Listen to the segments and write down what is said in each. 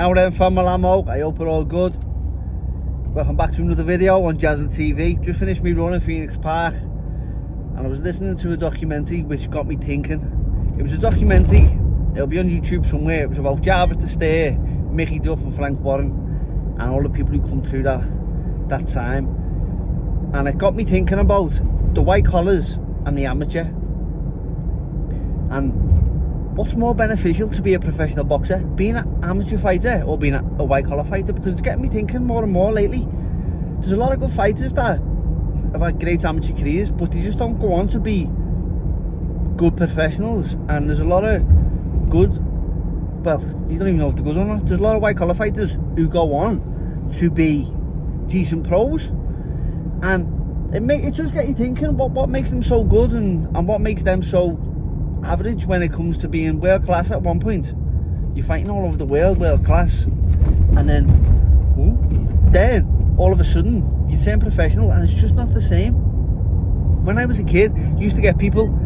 Now then, family ammo, I hope you're all good. Welcome back to another video on Jazza TV. Just finished me run in Phoenix Park and I was listening to a documentary which got me thinking. It was a documentary, it'll be on YouTube somewhere. It was about Jarvis the Stair, Mickey Duff and Frank Warren and all the people who come through that time. And it got me thinking about the white collars and the amateur. And what's more beneficial to be a professional boxer, being an amateur fighter or being a white collar fighter? Because it's getting me thinking more and more lately. There's a lot of good fighters that have had great amateur careers, but they just don't go on to be good professionals. And there's a lot of good, well, you don't even know if they're good or not. There's a lot of white collar fighters who go on to be decent pros, and it just get you thinking what makes them so good and what makes them so average when it comes to being world class. At one point you're fighting all over the world, world class, and then all of a sudden you turn professional and it's just not the same. When I was a kid, I used to get people,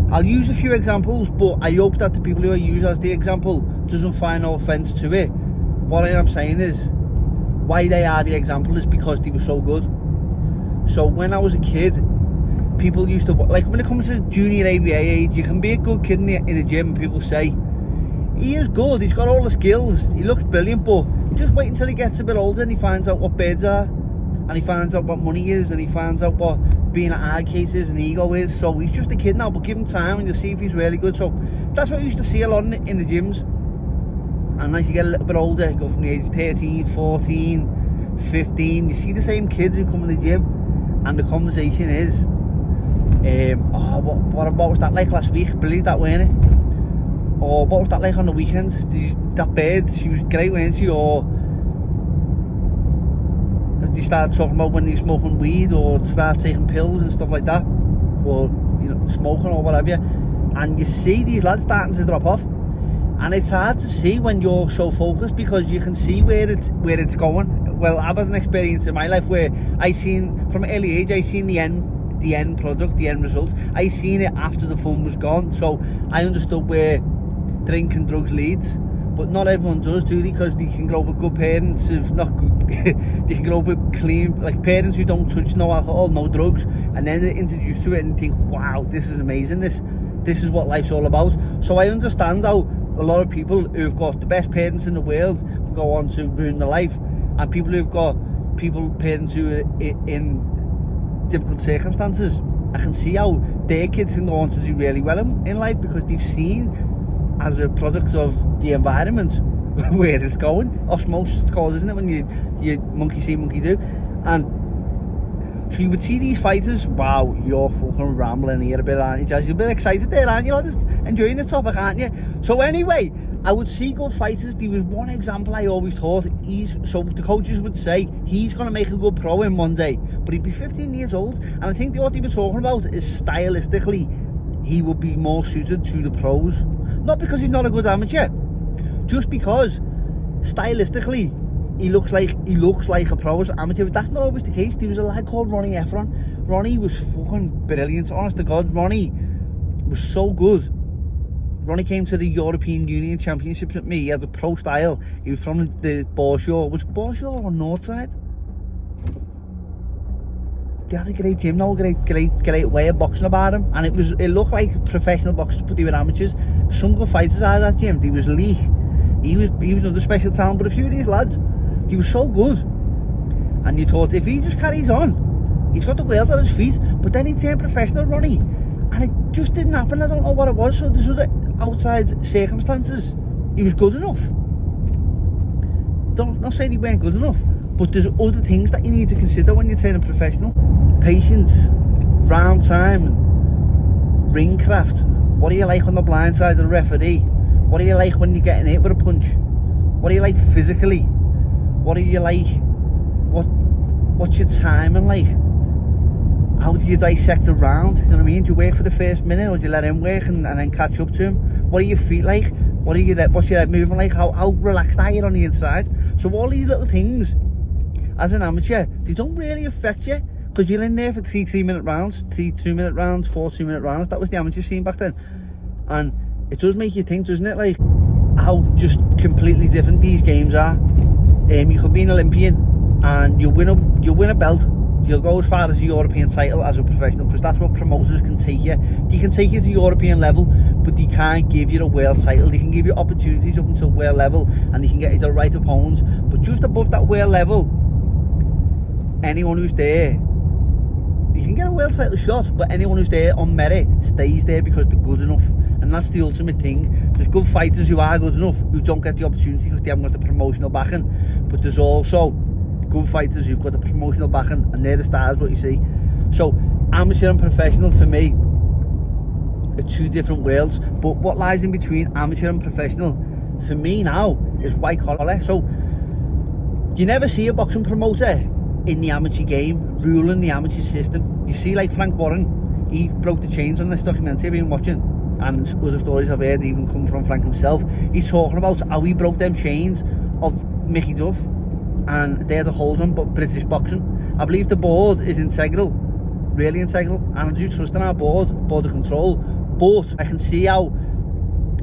I'll use a few examples, but I hope that the people who I use as the example doesn't find no offence to it. What I am saying is, why they are the example is because they were so good. So when I was a kid, people used to, like, when it comes to junior ABA age, you can be a good kid in the gym and people say, he is good, he's got all the skills, he looks brilliant, but just wait until he gets a bit older and he finds out what birds are, and he finds out what money is, and he finds out what being an eye case is and ego is. So he's just a kid now, but give him time and you'll see if he's really good. So that's what I used to see a lot in the gyms. And as you get a little bit older, you go from the age of 13, 14, 15, you see the same kids who come in the gym, and the conversation is, what was that like last week? Brilliant, that, weren't it? Or what was that like on the weekend? That bird, she was great, weren't she? Or they start talking about when they're smoking weed or start taking pills and stuff like that, or smoking or whatever, and you see these lads starting to drop off, and it's hard to see when you're so focused because you can see where it's going. Well, I've had an experience in my life where I seen from an early age, I seen the end product, the end result. I seen it after the fun was gone, so I understood where drink and drugs leads. But not everyone does, do they? Because they can grow up with good parents, if not good, they can grow up with clean, like parents who don't touch no alcohol, no drugs, and then they're introduced to it and think, wow, this is amazing, this is what life's all about. So I understand how a lot of people who've got the best parents in the world can go on to ruin their life, and people who've got parents who are in difficult circumstances, I can see how their kids can go on to do really well in life because they've seen, as a product of the environment, where it's going. Osmosis cause, isn't it, when you monkey see, monkey do. And so you would see these fighters. Wow, you're fucking rambling here a bit, aren't you, Jazz? You're a bit excited there, aren't you? Just enjoying the topic, aren't you? So anyway, I would see good fighters. There was one example I always thought, so the coaches would say, he's going to make a good pro in one day, but he'd be 15 years old. And I think what they were talking about is stylistically, he would be more suited to the pros. Not because he's not a good amateur, just because stylistically he looks like a pro's amateur. But that's not always the case. There was a lad called Ronnie Efron. Ronnie was fucking brilliant, honest to God. Ronnie was so good. Ronnie came to the European Union Championships with me. He had a pro style. He was from the Borshaw. Was Borshaw or Northside? They had a great gym now, great way of boxing about him, and it looked like professional boxers, but they were amateurs. Some good fighters out of that gym. There was Lee, he was another special talent, but a few of these lads, he was so good, and you thought if he just carries on, he's got the world at his feet. But then he turned professional, Ronnie, and it just didn't happen. I don't know what it was. So there's other outside circumstances. He was good enough. Not saying he weren't good enough, but there's other things that you need to consider when you're turning professional. Patience, round time, ring craft. What are you like on the blind side of the referee? What are you like when you're getting hit with a punch? What are you like physically? What are you like? What's your timing like? How do you dissect a round? You know what I mean? Do you wait for the first minute, or do you let him work and then catch up to him? What are your feet like? What's your head moving like? How relaxed are you on the inside? So all these little things, as an amateur, they don't really affect you, because you're in there for 3-minute rounds, 3 2-minute rounds, 4 2-minute rounds. That was the amateur scene back then. And it does make you think, doesn't it? Like, how just completely different these games are. You could be an Olympian and you'll win a belt. You'll go as far as a European title as a professional, because that's what promoters can take you. They can take you to European level, but they can't give you a world title. They can give you opportunities up until world level, and they can get you the right opponents. But just above that world level, anyone who's there, you can get a world title shot, but anyone who's there on merit stays there because they're good enough. And that's the ultimate thing. There's good fighters who are good enough who don't get the opportunity because they haven't got the promotional backing, but there's also good fighters who've got the promotional backing, and they're the stars, what you see. So amateur and professional for me are two different worlds, but what lies in between amateur and professional for me now is white collar. So you never see a boxing promoter in the amateur game ruling the amateur system. You see, like Frank Warren, he broke the chains on this documentary I've been watching, and other stories I've heard even come from Frank himself. He's talking about how he broke them chains of Mickey Duff, and they had a hold on British boxing. I believe the board is integral, really integral, and I do trust in our board of control, but I can see how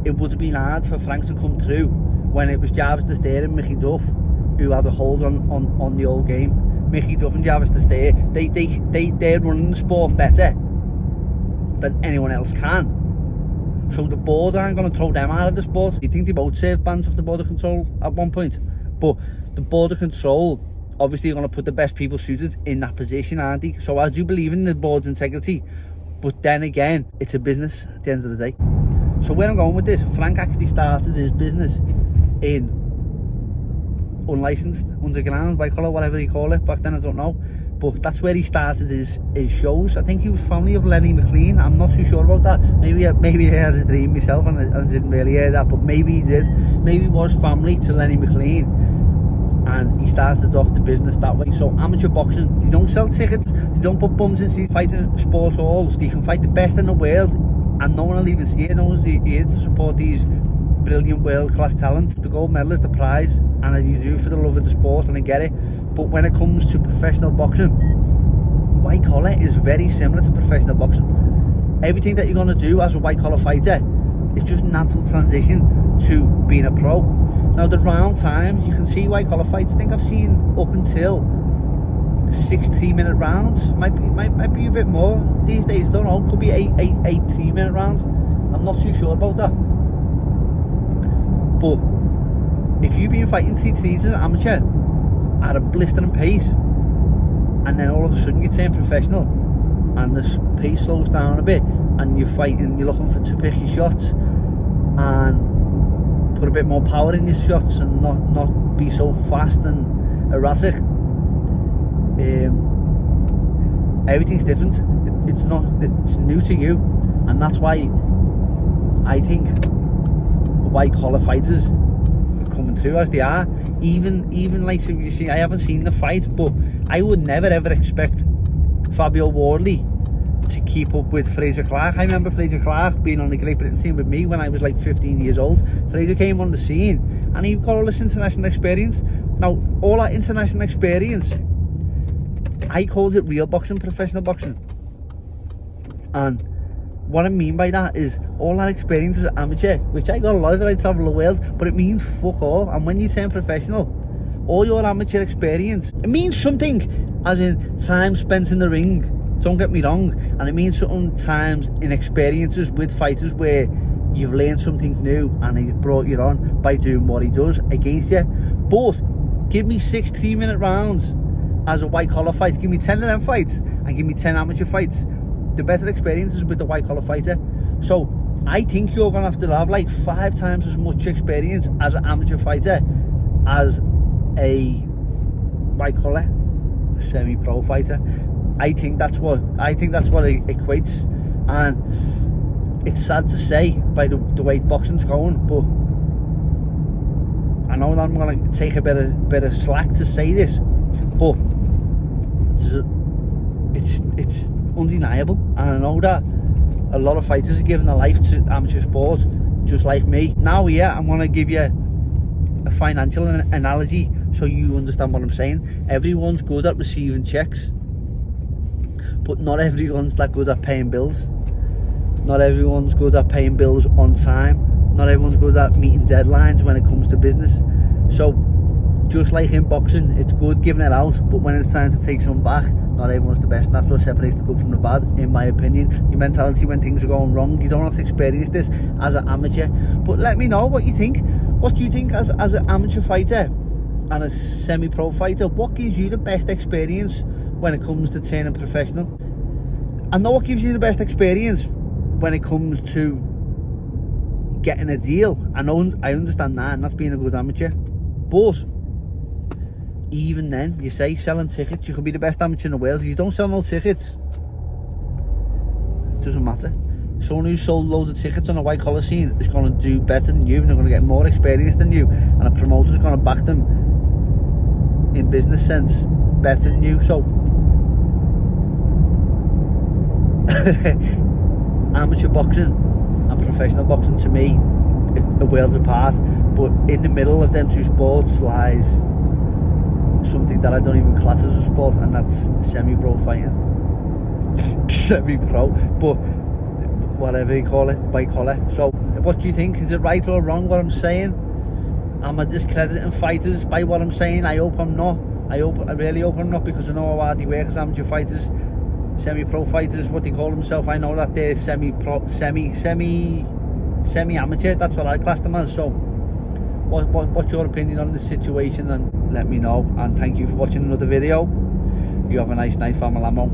it would have been hard for Frank to come through when it was Jarvis Testair and Mickey Duff who had a hold on the old game. Mickey Duff and Jarvis Testair, they're running the sport better than anyone else can. So the board aren't going to throw them out of the sport. You think they both served bans of the board of control at one point, but the board of control obviously are going to put the best people suited in that position, aren't they? So I do believe in the board's integrity, but then again, it's a business at the end of the day. So where I'm going with this, Frank actually started his business in unlicensed, underground, white collar, whatever you call it. Back then I don't know, but that's where he started his shows. I think he was family of Lenny McLean. I'm not too sure about that. Maybe I had a dream myself and I didn't really hear that, but maybe he did. Maybe he was family to Lenny McLean, and he started off the business that way. So amateur boxing, they don't sell tickets, they don't put bums in seats fighting sports halls. They can fight the best in the world and no one will even see it. No one's here to support these brilliant world-class talents. The gold medal is the prize, and you do it for the love of the sport, and I get it. But when it comes to professional boxing, white collar is very similar to professional boxing. Everything that you're going to do as a white collar fighter is just natural transition to being a pro. Now the round time, you can see white collar fights. I think I've seen up until 6 3-minute rounds. Might be a bit more these days. Don't know. Could be eight 3-minute rounds. I'm not too sure about that. But if you've been fighting 3-3s as an amateur at a blistering pace, and then all of a sudden you turn professional, and the pace slows down a bit, and you're fighting, you're looking to pick your shots and put a bit more power in your shots and not be so fast and erratic. Everything's different. It's new to you, and that's why I think white collar fighters are coming through as they are. Even like, you see, I haven't seen the fight, but I would never ever expect Fabio Wardley to keep up with Fraser Clark. I remember Fraser Clark being on the Great Britain team with me when I was like 15 years old. Fraser came on the scene and he got all this international experience. Now, all that international experience, I called it real boxing, professional boxing. And what I mean by that is all that experience as an amateur, which I got a lot of it, I travel the world, but it means fuck all. And when you turn professional, all your amateur experience, it means something, as in time spent in the ring, don't get me wrong, and it means sometimes in experiences with fighters where you've learned something new and he's brought you on by doing what he does against you. But give me 6 3-minute rounds as a white collar fight, give me 10 of them fights and give me 10 amateur fights. The better experiences with the white collar fighter. So I think you're gonna have to have like 5 times as much experience as an amateur fighter as a white collar semi-pro fighter. I think that's what it equates, and it's sad to say by the way boxing's going, but I know that I'm gonna take a bit of slack to say this, but it's undeniable, and I know that a lot of fighters are giving their life to amateur sport, just like me. Now, yeah, I'm gonna give you a financial analogy so you understand what I'm saying. Everyone's good at receiving checks, but not everyone's that good at paying bills. Not everyone's good at paying bills on time. Not everyone's good at meeting deadlines when it comes to business. So, just like in boxing, it's good giving it out, but when it's time to take some back, not everyone's the best. And that's what separates the good from the bad, in my opinion. Your mentality when things are going wrong. You don't have to experience this as an amateur. But let me know what you think. What do you think as an amateur fighter and a semi-pro fighter? What gives you the best experience when it comes to turning professional? I know what gives you the best experience when it comes to getting a deal. I understand that, and that's being a good amateur. But even then, you say selling tickets, you could be the best amateur in the world. If you don't sell no tickets, it doesn't matter. Someone who sold loads of tickets on a white collar scene is going to do better than you, and they're going to get more experience than you, and a promoter's going to back them in business sense better than you. So amateur boxing and professional boxing, to me, is a worlds apart. But in the middle of them two sports lies something that I don't even class as a sport, and that's semi-pro fighting. Semi-pro, but whatever you call it, white collar. So what do you think? Is it right or wrong what I'm saying? Am I discrediting fighters by what I'm saying? I hope I'm not. I really hope I'm not, because I know how hard they work as amateur fighters. Semi-pro fighters, what they call themselves, I know that they're semi-pro, semi-amateur. That's what I class them as. So what's your opinion on this situation? And let me know. And thank you for watching another video. You have a nice night, Family Ammo.